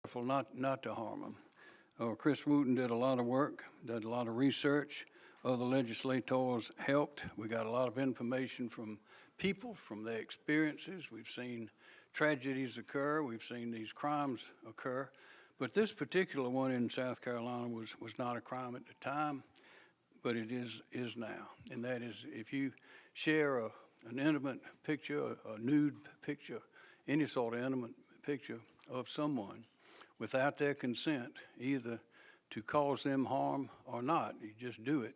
careful not to harm them. Chris Wooten did a lot of work, did a lot of research. Other legislators helped. We got a lot of information from people, from their experiences. We've seen tragedies occur. We've seen these crimes occur. But this particular one in South Carolina was not a crime at the time, but it is now. And that is, if you share an intimate picture, a nude picture, any sort of intimate picture of someone without their consent, either to cause them harm or not, you just do it,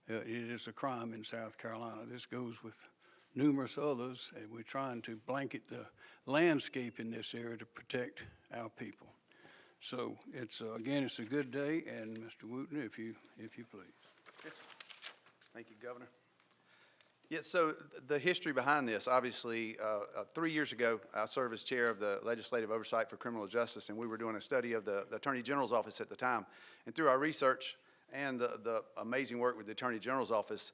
it is a crime in South Carolina. This goes with numerous others, and we're trying to blanket the landscape in this area to protect our people. So it's again, it's a good day, and Mr. Wooten, if you please. Yes. Thank you, Governor. Yeah, so the history behind this, obviously, 3 years ago, I served as chair of the Legislative Oversight for Criminal Justice, and we were doing a study of the Attorney General's office at the time. And through our research and the amazing work with the Attorney General's office,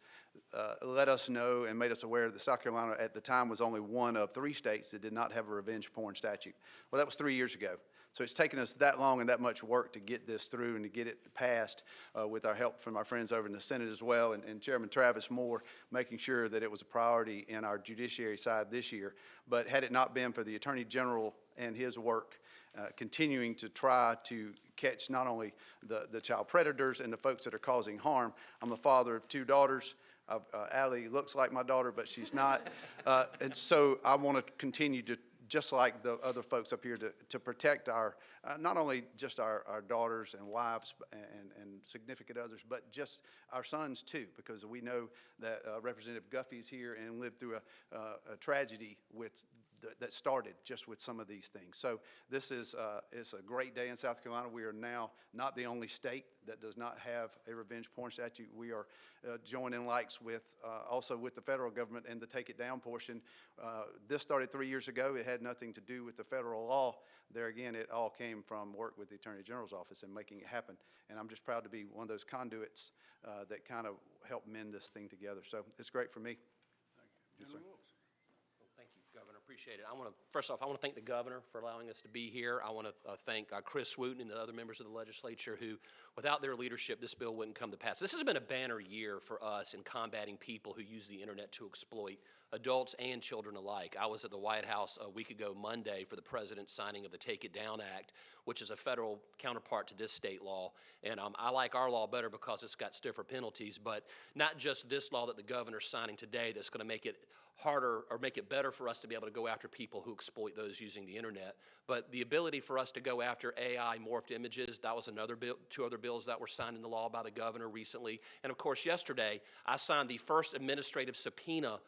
let us know and made us aware that South Carolina at the time was only one of 3 states that did not have a revenge porn statute. Well, that was 3 years ago. So it's taken us that long and that much work to get this through and to get it passed with our help from our friends over in the Senate as well, and Chairman Travis Moore making sure that it was a priority in our judiciary side this year. But had it not been for the Attorney General and his work continuing to try to catch not only the child predators and the folks that are causing harm. I'm the father of 2 daughters. Allie looks like my daughter, but she's not. And so I want to continue to, just like the other folks up here, to protect our, not only just our daughters and wives and significant others, but just our sons too, because we know that Representative Guffey's here and lived through a tragedy that started just with some of these things. So this is it's a great day in South Carolina. We are now not the only state that does not have a revenge porn statute. We are joining likes with also with the federal government and the Take It Down portion. This started 3 years ago. It had nothing to do with the federal law. There again, it all came from work with the Attorney General's office and making it happen. And I'm just proud to be one of those conduits that kind of helped mend this thing together. So it's great for me. Thank you. Yes, sir. Thank you, Governor. Appreciate it. First off, I want to thank the governor for allowing us to be here. I want to thank Chris Wooten and the other members of the legislature who, without their leadership, this bill wouldn't come to pass. This has been a banner year for us in combating people who use the internet to exploit adults and children alike. I was at the White House a week ago Monday for the president's signing of the Take It Down Act, which is a federal counterpart to this state law. And I like our law better because it's got stiffer penalties, but not just this law that the governor's signing today that's going to make it harder or make it better for us to be able to go after people who exploit those using the internet. But the ability for us to go after AI morphed images, that was another bill, 2 other bills that were signed into law by the governor recently. And of course, yesterday, I signed the first administrative subpoena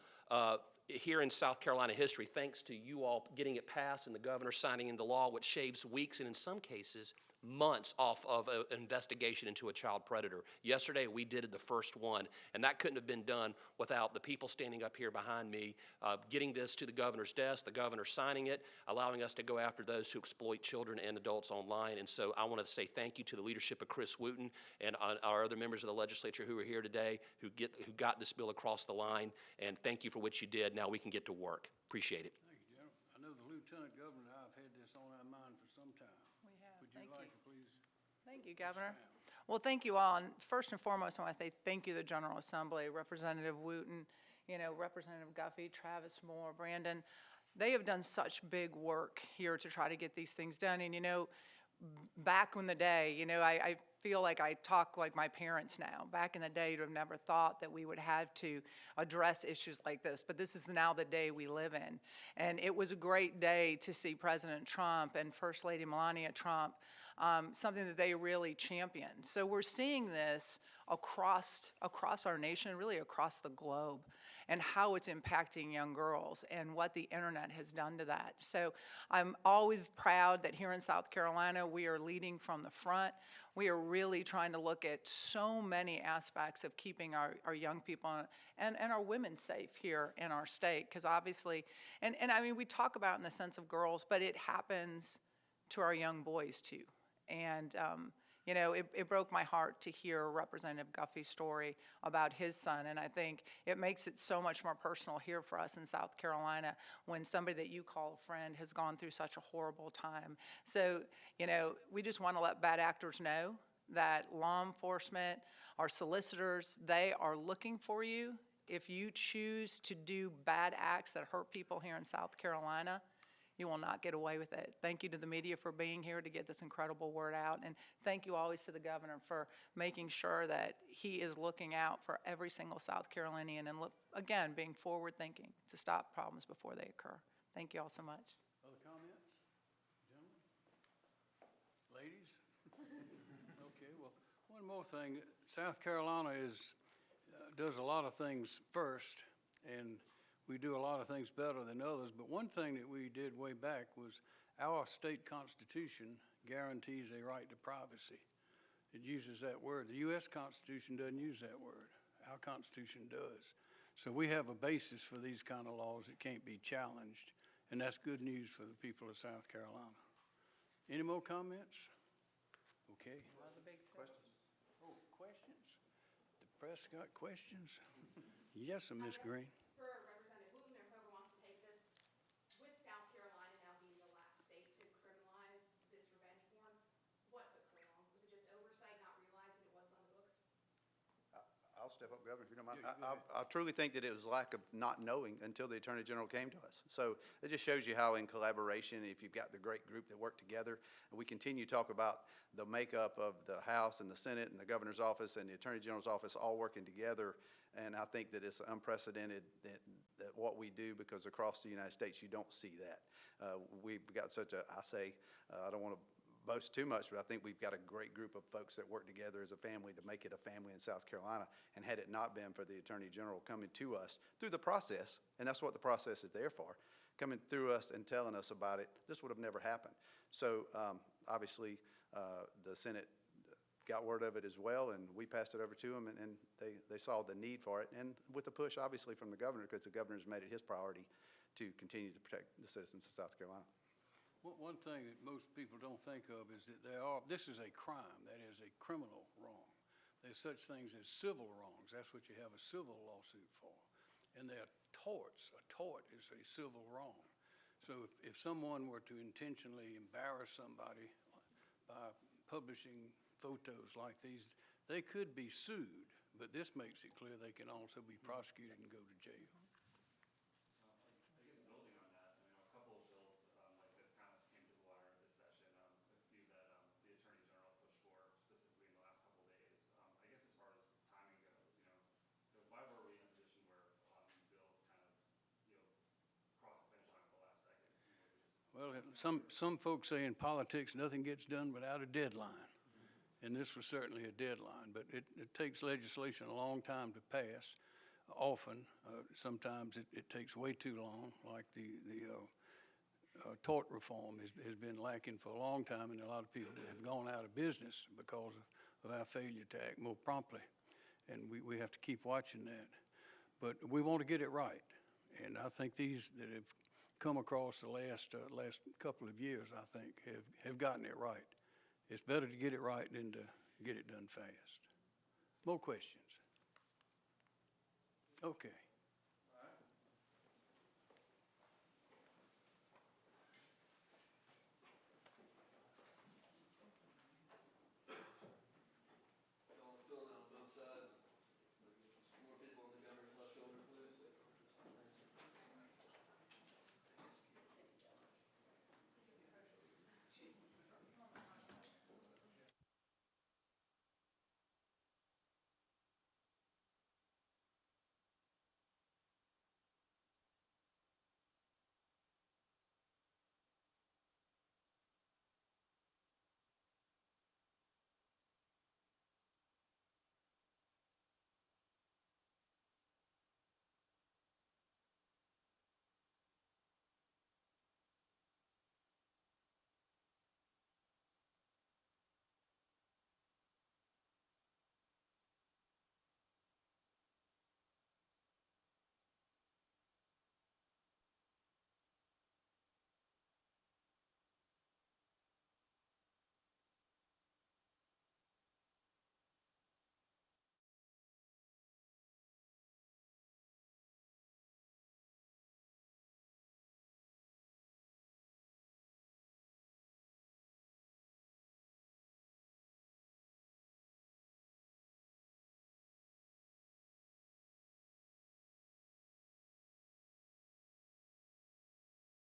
here in South Carolina history, thanks to you all getting it passed and the governor signing into law, which shaves weeks and in some cases months off of an investigation into a child predator. Yesterday we did the first one, and that couldn't have been done without the people standing up here behind me, getting this to the governor's desk, the governor signing it, allowing us to go after those who exploit children and adults online. And so I want to say thank you to the leadership of Chris Wooten and our other members of the legislature who are here today, who got this bill across the line, and thank you for what you did. Now we can get to work. Appreciate it. Thank you, General. I know the Lieutenant Governor and I have had this on our mind for some time. We have. Would you like to please? Thank you, Governor. Well, thank you all. And first and foremost, I want to say thank you to the General Assembly, Representative Wooten, Representative Guffey, Travis Moore, Brandon. They have done such big work here to try to get these things done. And, back in the day, I feel like I talk like my parents now. Back in the day, you'd have never thought that we would have to address issues like this, but this is now the day we live in. And it was a great day to see President Trump and First Lady Melania Trump, something that they really championed. So we're seeing this across our nation, really across the globe, and how it's impacting young girls and what the internet has done to that. So I'm always proud that here in South Carolina, we are leading from the front. We are really trying to look at so many aspects of keeping our young people and our women safe here in our state, because obviously, and I mean, we talk about it in the sense of girls, but it happens to our young boys too. And you know, it broke my heart to hear Representative Guffey's story about his son, and I think it makes it so much more personal here for us in South Carolina when somebody that you call a friend has gone through such a horrible time. So, you know, we just want to let bad actors know that law enforcement, our solicitors, they are looking for you. If you choose to do bad acts that hurt people here in South Carolina, you will not get away with it. Thank you to the media for being here to get this incredible word out. And thank you always to the governor for making sure that he is looking out for every single South Carolinian and, again, being forward-thinking to stop problems before they occur. Thank you all so much. Other comments? Gentlemen? Ladies? Okay, well, one more thing. South Carolina does a lot of things first, and we do a lot of things better than others. But one thing that we did way back was our state constitution guarantees a right to privacy. It uses that word. The U.S. Constitution doesn't use that word. Our Constitution does. So we have a basis for these kind of laws that can't be challenged, and that's good news for the people of South Carolina. Any more comments? Okay. Questions? Oh, questions? The press got questions? Yes, sir, Ms. Green. For Representative Wooten or whoever wants to take this, with South Carolina now being the last state to criminalize this revenge porn, what took so long? Was it just oversight, not realizing it wasn't on the books? I'll step up, Governor, if you don't mind. Yeah, go I truly think that it was lack of not knowing until the Attorney General came to us. So it just shows you how in collaboration, if you've got the great group that work together, and we continue to talk about the makeup of the House and the Senate and the Governor's office and the Attorney General's office all working together. And I think that it's unprecedented that what we do, because across the United States, you don't see that. We've got such a, I don't want to boast too much, but I think we've got a great group of folks that work together as a family to make it a family in South Carolina. And had it not been for the Attorney General coming to us through the process, and that's what the process is there for, coming through us and telling us about it, this would have never happened. So obviously, the Senate got word of it as well, and we passed it over to them, and they saw the need for it, and with the push, obviously, from the governor, because the governor's made it his priority to continue to protect the citizens of South Carolina. One thing that most people don't think of is that this is a crime, that is a criminal wrong. There's such things as civil wrongs. That's what you have a civil lawsuit for. And there are torts. A tort is a civil wrong. So if someone were to intentionally embarrass somebody by publishing photos like these, they could be sued, but this makes it clear they can also be prosecuted and go to jail. I guess building on that, you know, a couple of bills like this kind of came to the wire this session. A few that the Attorney General pushed for specifically in the last couple of days. I guess as far as timing goes, you know, why were we in a position where a lot of these bills kind of, you know, crossed the finish line at the last second? Well, some folks say in politics nothing gets done without a deadline. And this was certainly a deadline, but it takes legislation a long time to pass. Often, sometimes it takes way too long, like the tort reform has been lacking for a long time, and a lot of people have gone out of business because of our failure to act more promptly. And we have to keep watching that. But we want to get it right. And I think these that have come across the last couple of years, I think, have gotten it right. It's better to get it right than to get it done fast. More questions? Okay.